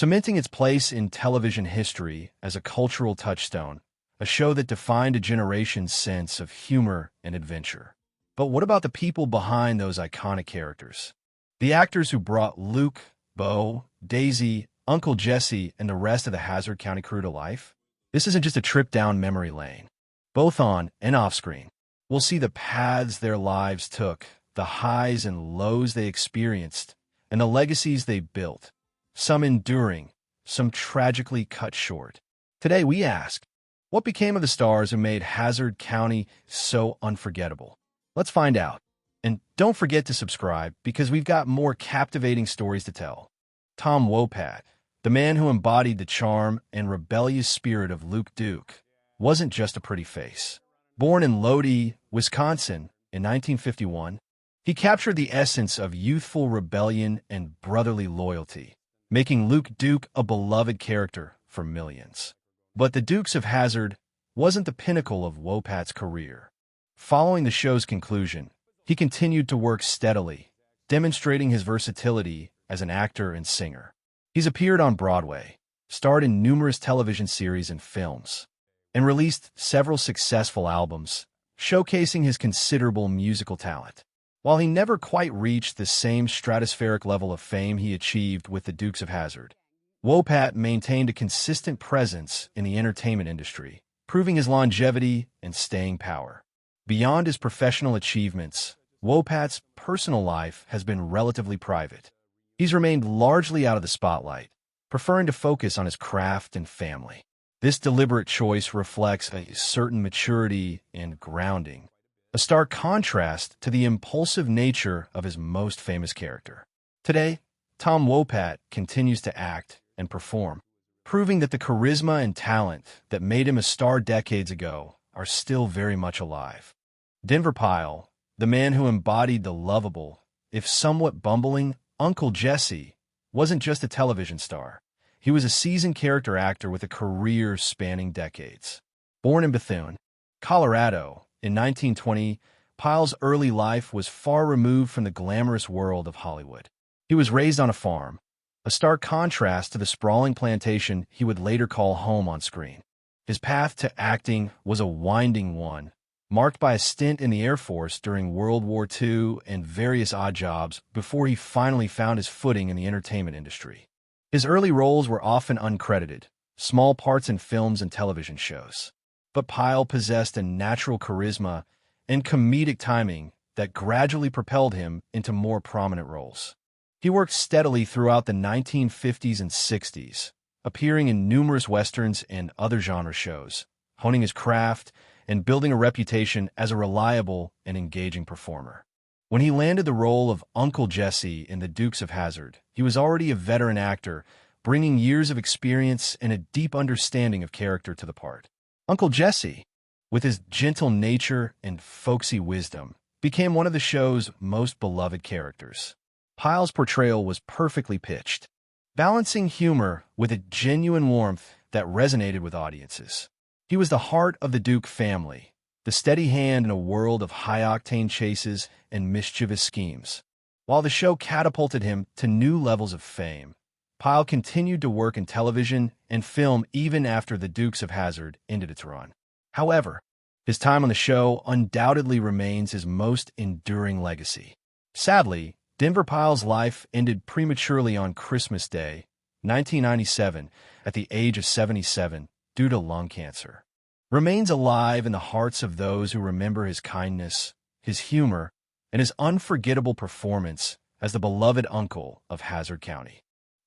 cementing its place in television history as a cultural touchstone, a show that defined a generation's sense of humor and adventure. But what about the people behind those iconic characters? The actors who brought Luke, Bo, Daisy, Uncle Jesse, and the rest of the Hazzard County crew to life? This isn't just a trip down memory lane. Both on and off screen, we'll see the paths their lives took, the highs and lows they experienced, and the legacies they built, some enduring, some tragically cut short. Today we ask, what became of the stars who made Hazzard County so unforgettable? Let's find out. And don't forget to subscribe because we've got more captivating stories to tell. Tom Wopat, the man who embodied the charm and rebellious spirit of Luke Duke, wasn't just a pretty face. Born in Lodi, Wisconsin in 1951, he captured the essence of youthful rebellion and brotherly loyalty, making Luke Duke a beloved character for millions. But the Dukes of Hazzard wasn't the pinnacle of Wopat's career. Following the show's conclusion, he continued to work steadily, demonstrating his versatility as an actor and singer. He's appeared on Broadway, starred in numerous television series and films, and released several successful albums, showcasing his considerable musical talent. While he never quite reached the same stratospheric level of fame he achieved with the Dukes of Hazzard, Wopat maintained a consistent presence in the entertainment industry, proving his longevity and staying power. Beyond his professional achievements, Wopat's personal life has been relatively private. He's remained largely out of the spotlight, preferring to focus on his craft and family. This deliberate choice reflects a certain maturity and grounding, a stark contrast to the impulsive nature of his most famous character. Today, Tom Wopat continues to act and perform, proving that the charisma and talent that made him a star decades ago are still very much alive. Denver Pyle, the man who embodied the lovable, if somewhat bumbling, Uncle Jesse, wasn't just a television star. He was a seasoned character actor with a career spanning decades. Born in Bethune, Colorado, in 1920, Pyle's early life was far removed from the glamorous world of Hollywood. He was raised on a farm, a stark contrast to the sprawling plantation he would later call home on screen. His path to acting was a winding one, marked by a stint in the Air Force during World War II and various odd jobs before he finally found his footing in the entertainment industry. His early roles were often uncredited, small parts in films and television shows. But Pyle possessed a natural charisma and comedic timing that gradually propelled him into more prominent roles. He worked steadily throughout the 1950s and 60s, appearing in numerous westerns and other genre shows, honing his craft and building a reputation as a reliable and engaging performer. When he landed the role of Uncle Jesse in The Dukes of Hazzard, he was already a veteran actor, bringing years of experience and a deep understanding of character to the part. Uncle Jesse, with his gentle nature and folksy wisdom, became one of the show's most beloved characters. Pyle's portrayal was perfectly pitched, balancing humor with a genuine warmth that resonated with audiences. He was the heart of the Duke family, the steady hand in a world of high-octane chases and mischievous schemes. While the show catapulted him to new levels of fame, Pyle continued to work in television and film even after The Dukes of Hazzard ended its run. However, his time on the show undoubtedly remains his most enduring legacy. Sadly, Denver Pyle's life ended prematurely on Christmas Day, 1997, at the age of 77, due to lung cancer. Remains alive in the hearts of those who remember his kindness, his humor, and his unforgettable performance as the beloved uncle of Hazzard County.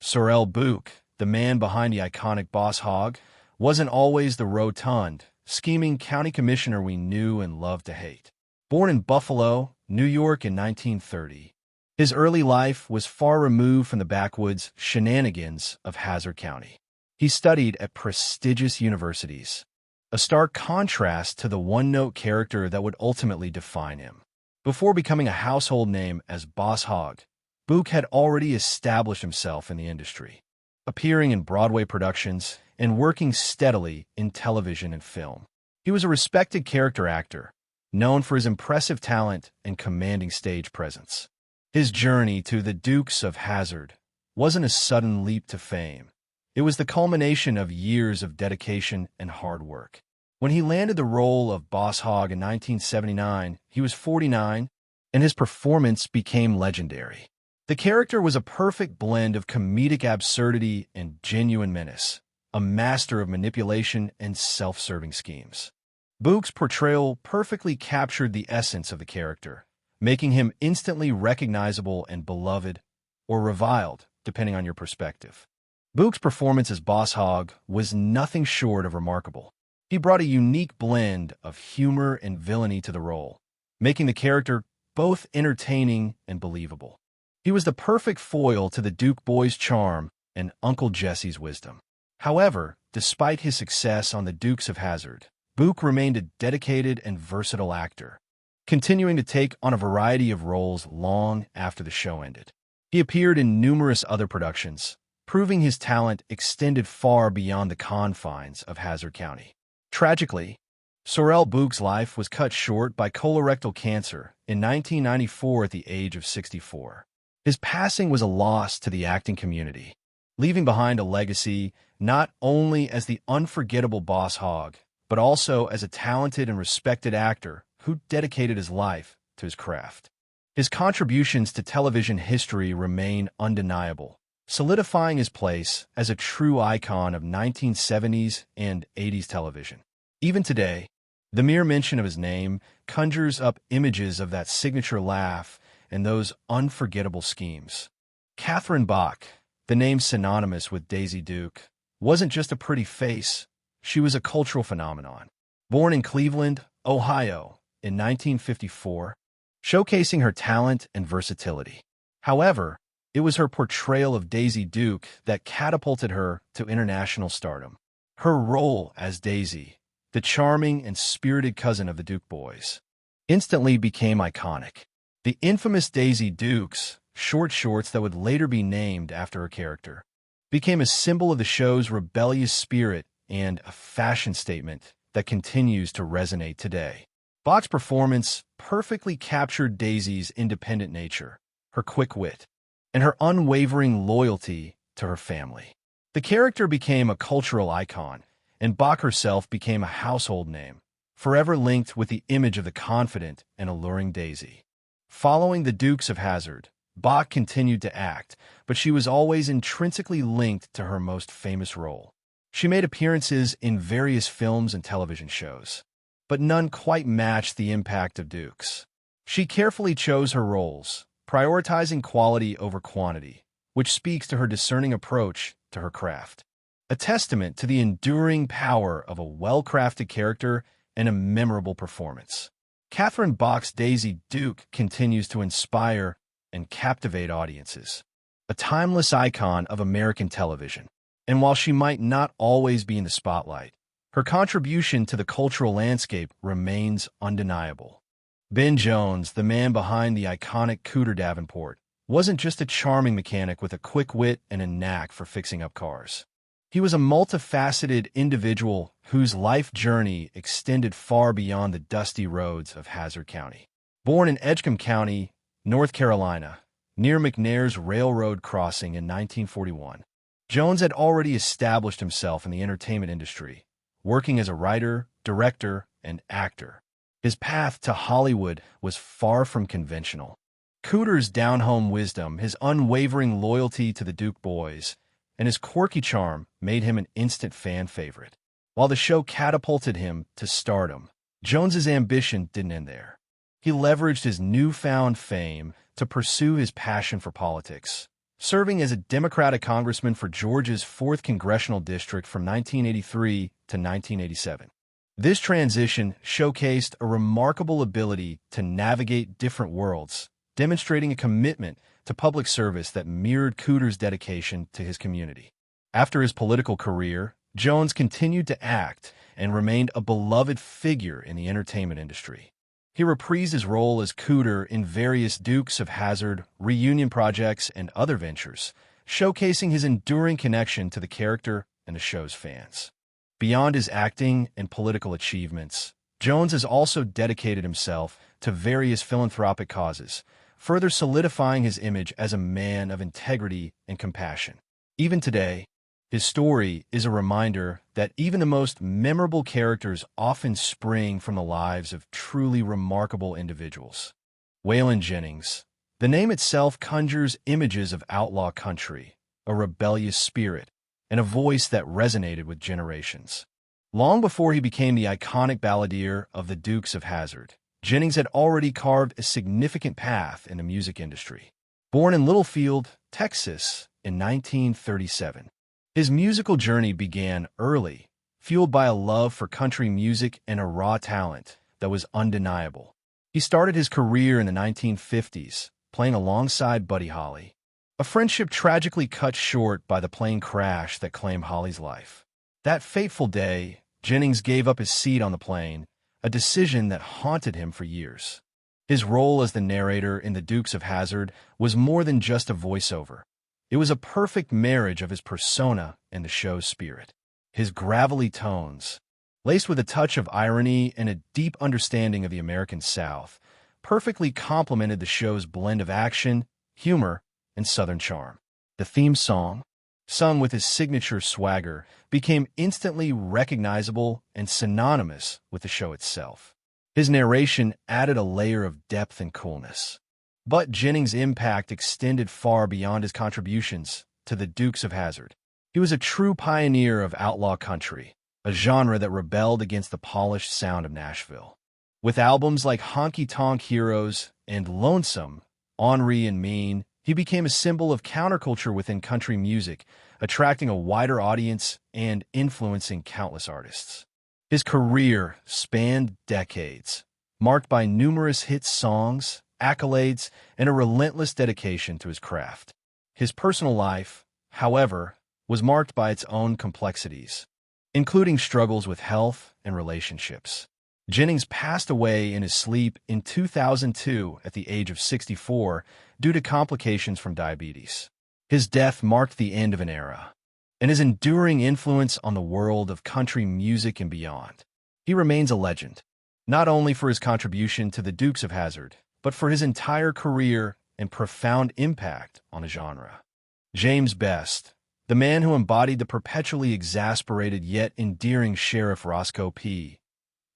Sorrell Bu, the man behind the iconic Boss Hogg, wasn't always the rotund, scheming county commissioner we knew and loved to hate. Born in Buffalo, New York in 1930, his early life was far removed from the backwoods shenanigans of Hazzard County. He studied at prestigious universities, a stark contrast to the one-note character that would ultimately define him. Before becoming a household name as Boss Hogg, Bu had already established himself in the industry, appearing in Broadway productions and working steadily in television and film. He was a respected character actor, known for his impressive talent and commanding stage presence. His journey to the Dukes of Hazzard wasn't a sudden leap to fame. It was the culmination of years of dedication and hard work. When he landed the role of Boss Hogg in 1979, he was 49, and his performance became legendary. The character was a perfect blend of comedic absurdity and genuine menace, a master of manipulation and self-serving schemes. Bu's portrayal perfectly captured the essence of the character, making him instantly recognizable and beloved, or reviled, depending on your perspective. Bu's performance as Boss Hogg was nothing short of remarkable. He brought a unique blend of humor and villainy to the role, making the character both entertaining and believable. He was the perfect foil to the Duke boy's charm and Uncle Jesse's wisdom. However, despite his success on the Dukes of Hazzard, Bu remained a dedicated and versatile actor, continuing to take on a variety of roles long after the show ended. He appeared in numerous other productions, proving his talent extended far beyond the confines of Hazzard County. Tragically, Sorrell Bu's life was cut short by colorectal cancer in 1994 at the age of 64. His passing was a loss to the acting community, leaving behind a legacy not only as the unforgettable Boss Hogg, but also as a talented and respected actor who dedicated his life to his craft. His contributions to television history remain undeniable, solidifying his place as a true icon of 1970s and 80s television. Even today, the mere mention of his name conjures up images of that signature laugh and those unforgettable schemes. Catherine Bach, the name synonymous with Daisy Duke, wasn't just a pretty face, she was a cultural phenomenon. Born in Cleveland, Ohio, in 1954, showcasing her talent and versatility. However, it was her portrayal of Daisy Duke that catapulted her to international stardom. Her role as Daisy, the charming and spirited cousin of the Duke boys, instantly became iconic. The infamous Daisy Dukes, short shorts that would later be named after her character, became a symbol of the show's rebellious spirit and a fashion statement that continues to resonate today. Bach's performance perfectly captured Daisy's independent nature, her quick wit, and her unwavering loyalty to her family. The character became a cultural icon, and Bach herself became a household name, forever linked with the image of the confident and alluring Daisy. Following the Dukes of Hazzard, Bach continued to act, but she was always intrinsically linked to her most famous role. She made appearances in various films and television shows, but none quite matched the impact of Dukes. She carefully chose her roles, prioritizing quality over quantity, which speaks to her discerning approach to her craft. A testament to the enduring power of a well-crafted character and a memorable performance. Catherine Bach's Daisy Duke continues to inspire and captivate audiences, a timeless icon of American television. And while she might not always be in the spotlight, her contribution to the cultural landscape remains undeniable. Ben Jones, the man behind the iconic Cooter Davenport, wasn't just a charming mechanic with a quick wit and a knack for fixing up cars. He was a multifaceted individual whose life journey extended far beyond the dusty roads of Hazzard County. Born in Edgecombe County, North Carolina, near McNair's Railroad Crossing in 1941, Jones had already established himself in the entertainment industry, working as a writer, director, and actor. His path to Hollywood was far from conventional. Cooter's down-home wisdom, his unwavering loyalty to the Duke boys, and his quirky charm made him an instant fan favorite. While the show catapulted him to stardom, Jones's ambition didn't end there. He leveraged his newfound fame to pursue his passion for politics, serving as a Democratic congressman for Georgia's 4th Congressional District from 1983 to 1987. This transition showcased a remarkable ability to navigate different worlds, demonstrating a commitment to public service that mirrored Cooter's dedication to his community. After his political career, Jones continued to act and remained a beloved figure in the entertainment industry. He reprised his role as Cooter in various Dukes of Hazzard reunion projects and other ventures, showcasing his enduring connection to the character and the show's fans. Beyond his acting and political achievements, Jones has also dedicated himself to various philanthropic causes, further solidifying his image as a man of integrity and compassion. Even today, His story is a reminder that even the most memorable characters often spring from the lives of truly remarkable individuals. Waylon Jennings. The name itself conjures images of outlaw country, a rebellious spirit, and a voice that resonated with generations. Long before he became the iconic balladeer of the Dukes of Hazzard, Jennings had already carved a significant path in the music industry. Born in Littlefield, Texas, in 1937, his musical journey began early, fueled by a love for country music and a raw talent that was undeniable. He started his career in the 1950s, playing alongside Buddy Holly, a friendship tragically cut short by the plane crash that claimed Holly's life. That fateful day, Jennings gave up his seat on the plane, a decision that haunted him for years. His role as the narrator in The Dukes of Hazzard was more than just a voiceover. It was a perfect marriage of his persona and the show's spirit. His gravelly tones, laced with a touch of irony and a deep understanding of the American South, perfectly complemented the show's blend of action, humor, and Southern charm. The theme song, sung with his signature swagger, became instantly recognizable and synonymous with the show itself. His narration added a layer of depth and coolness. But Jennings' impact extended far beyond his contributions to the Dukes of Hazzard. He was a true pioneer of outlaw country, a genre that rebelled against the polished sound of Nashville. With albums like Honky Tonk Heroes and Lonesome, Ornery and Mean, he became a symbol of counterculture within country music, attracting a wider audience and influencing countless artists. His career spanned decades, marked by numerous hit songs, accolades, and a relentless dedication to his craft. His personal life, however, was marked by its own complexities, including struggles with health and relationships. Jennings passed away in his sleep in 2002 at the age of 64 due to complications from diabetes. His death marked the end of an era, and his enduring influence on the world of country music and beyond. He remains a legend, not only for his contribution to the Dukes of Hazzard, but for his entire career and profound impact on the genre. James Best, the man who embodied the perpetually exasperated yet endearing Sheriff Roscoe P.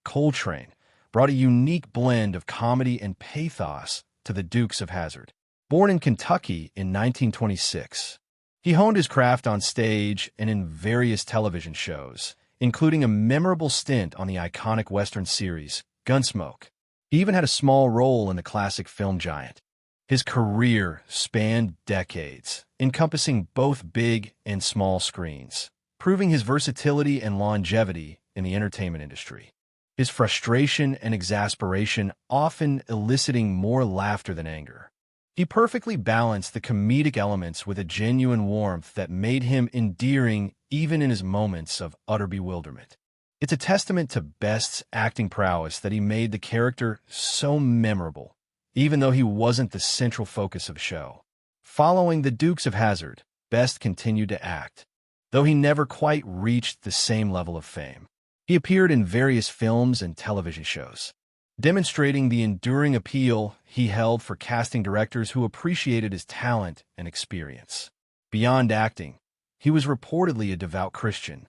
Coltrane, brought a unique blend of comedy and pathos to the Dukes of Hazzard. Born in Kentucky in 1926, he honed his craft on stage and in various television shows, including a memorable stint on the iconic Western series, Gunsmoke. He even had a small role in the classic film Giant. His career spanned decades, encompassing both big and small screens, proving his versatility and longevity in the entertainment industry. His frustration and exasperation often eliciting more laughter than anger. He perfectly balanced the comedic elements with a genuine warmth that made him endearing even in his moments of utter bewilderment. It's a testament to Best's acting prowess that he made the character so memorable, even though he wasn't the central focus of the show. Following the Dukes of Hazzard, Best continued to act, though he never quite reached the same level of fame. He appeared in various films and television shows, demonstrating the enduring appeal he held for casting directors who appreciated his talent and experience. Beyond acting, he was reportedly a devout Christian,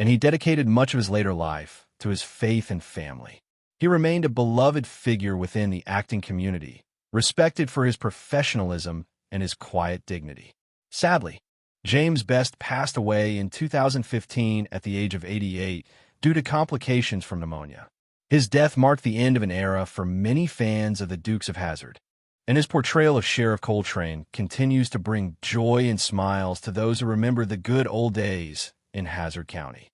and he dedicated much of his later life to his faith and family. He remained a beloved figure within the acting community, respected for his professionalism and his quiet dignity. Sadly, James Best passed away in 2015 at the age of 88 due to complications from pneumonia. His death marked the end of an era for many fans of the Dukes of Hazzard, and his portrayal of Sheriff Coltrane continues to bring joy and smiles to those who remember the good old days in Hazzard County.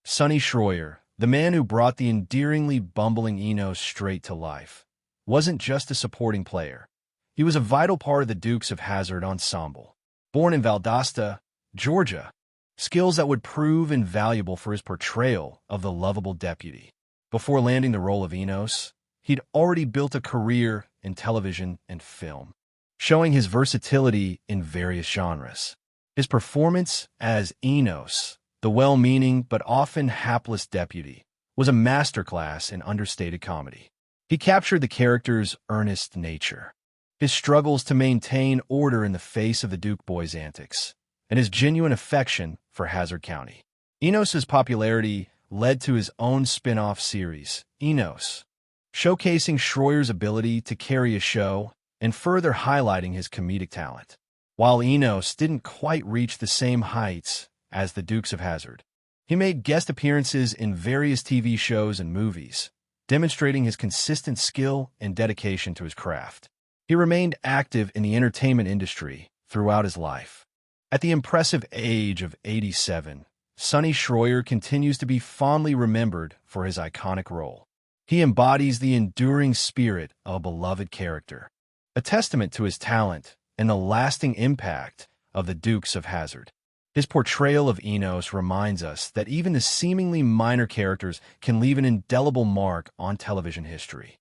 Sunonny Shroyer, the man who brought the endearingly bumbling Enos straight to life, wasn't just a supporting player. He was a vital part of the Dukes of Hazzard ensemble. Born in Valdosta, Georgia, skills that would prove invaluable for his portrayal of the lovable deputy. Before landing the role of Enos, he'd already built a career in television and film, showing his versatility in various genres. His performance as Enos, the well-meaning but often hapless deputy, was a masterclass in understated comedy. He captured the character's earnest nature, his struggles to maintain order in the face of the Duke boys' antics, and his genuine affection for Hazzard County. Enos's popularity led to his own spin-off series, Enos, showcasing Shroyer's ability to carry a show and further highlighting his comedic talent. While Enos didn't quite reach the same heights as the Dukes of Hazzard, he made guest appearances in various TV shows and movies, demonstrating his consistent skill and dedication to his craft. He remained active in the entertainment industry throughout his life. At the impressive age of 87, Sunonny Shroyer continues to be fondly remembered for his iconic role. He embodies the enduring spirit of a beloved character, a testament to his talent and the lasting impact of the Dukes of Hazzard. His portrayal of Enos reminds us that even the seemingly minor characters can leave an indelible mark on television history.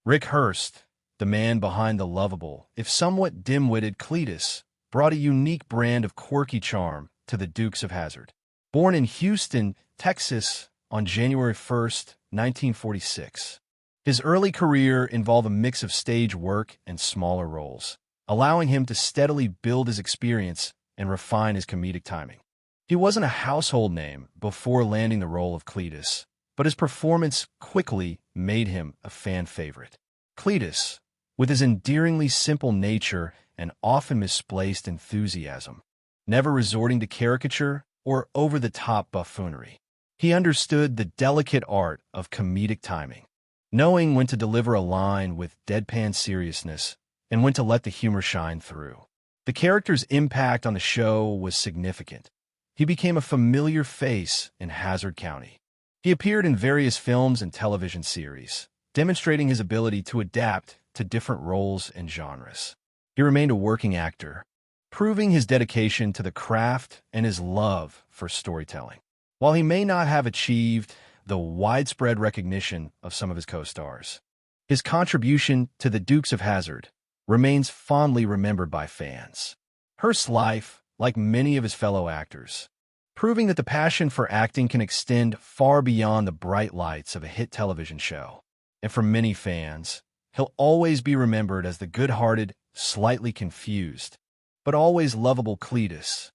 Rick Hurst, the man behind the lovable, if somewhat dim-witted Cletus, brought a unique brand of quirky charm to the Dukes of Hazzard. Born in Houston, Texas, on January 1st, 1946, his early career involved a mix of stage work and smaller roles, allowing him to steadily build his experience and refine his comedic timing. He wasn't a household name before landing the role of Cletus, but his performance quickly made him a fan favorite. Cletus, with his endearingly simple nature and often misplaced enthusiasm, never resorting to caricature or over-the-top buffoonery. He understood the delicate art of comedic timing, knowing when to deliver a line with deadpan seriousness and when to let the humor shine through. The character's impact on the show was significant. He became a familiar face in Hazzard County. He appeared in various films and television series, demonstrating his ability to adapt to different roles and genres. He remained a working actor, proving his dedication to the craft and his love for storytelling. While he may not have achieved the widespread recognition of some of his co-stars, his contribution to the Dukes of Hazzard remains fondly remembered by fans. Hurst's life, like many of his fellow actors, proving that the passion for acting can extend far beyond the bright lights of a hit television show. And for many fans, he'll always be remembered as the good-hearted, slightly confused, but always lovable Cletus.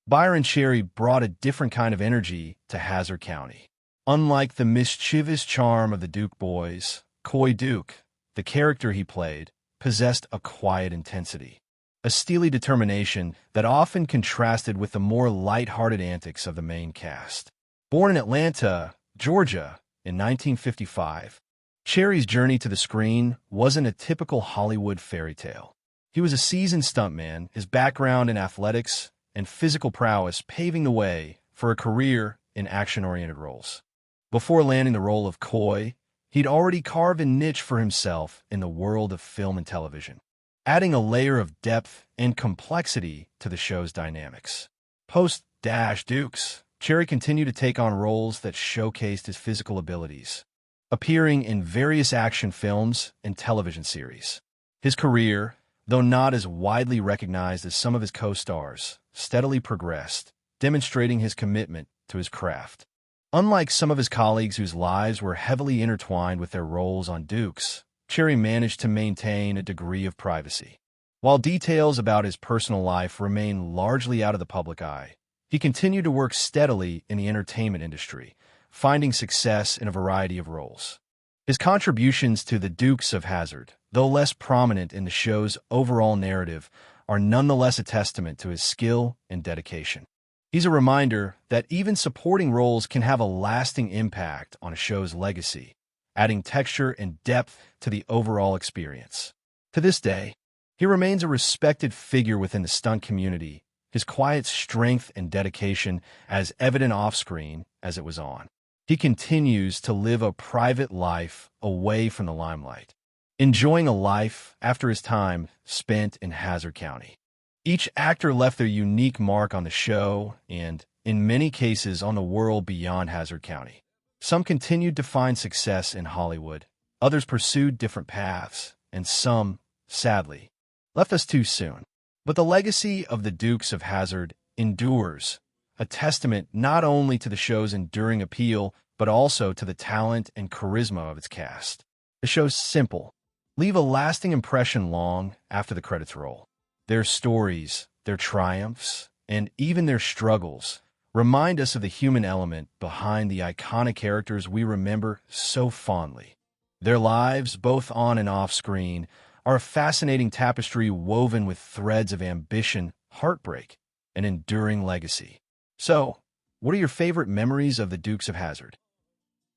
Byron Cherry brought a different kind of energy to Hazzard County. Unlike the mischievous charm of the Duke boys, Coy Duke, the character he played, possessed a quiet intensity, a steely determination that often contrasted with the more light-hearted antics of the main cast. Born in Atlanta, Georgia, in 1955, Cherry's journey to the screen wasn't a typical Hollywood fairy tale. He was a seasoned stuntman, his background in athletics and physical prowess paving the way for a career in action-oriented roles. Before landing the role of Coy, he'd already carved a niche for himself in the world of film and television, adding a layer of depth and complexity to the show's dynamics. Post-Dukes, Cherry continued to take on roles that showcased his physical abilities, appearing in various action films and television series. His career, though not as widely recognized as some of his co-stars, steadily progressed, demonstrating his commitment to his craft. Unlike some of his colleagues whose lives were heavily intertwined with their roles on Dukes, Cherry managed to maintain a degree of privacy. While details about his personal life remain largely out of the public eye, he continued to work steadily in the entertainment industry, finding success in a variety of roles. His contributions to the Dukes of Hazzard, though less prominent in the show's overall narrative, are nonetheless a testament to his skill and dedication. He's a reminder that even supporting roles can have a lasting impact on a show's legacy, adding texture and depth to the overall experience. To this day, he remains a respected figure within the stunt community, his quiet strength and dedication as evident off-screen as it was on. He continues to live a private life away from the limelight, enjoying a life after his time spent in Hazzard County. Each actor left their unique mark on the show and, in many cases, on the world beyond Hazzard County. Some continued to find success in Hollywood, others pursued different paths, and some, sadly, left us too soon. But the legacy of the Dukes of Hazzard endures, a testament not only to the show's enduring appeal, but also to the talent and charisma of its cast. The show's simple, leave a lasting impression long after the credits roll. Their stories, their triumphs, and even their struggles remind us of the human element behind the iconic characters we remember so fondly. Their lives, both on and off screen, are a fascinating tapestry woven with threads of ambition, heartbreak, and enduring legacy. So, what are your favorite memories of the Dukes of Hazzard?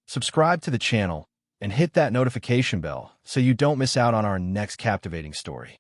Subscribe to the channel and hit that notification bell so you don't miss out on our next captivating story.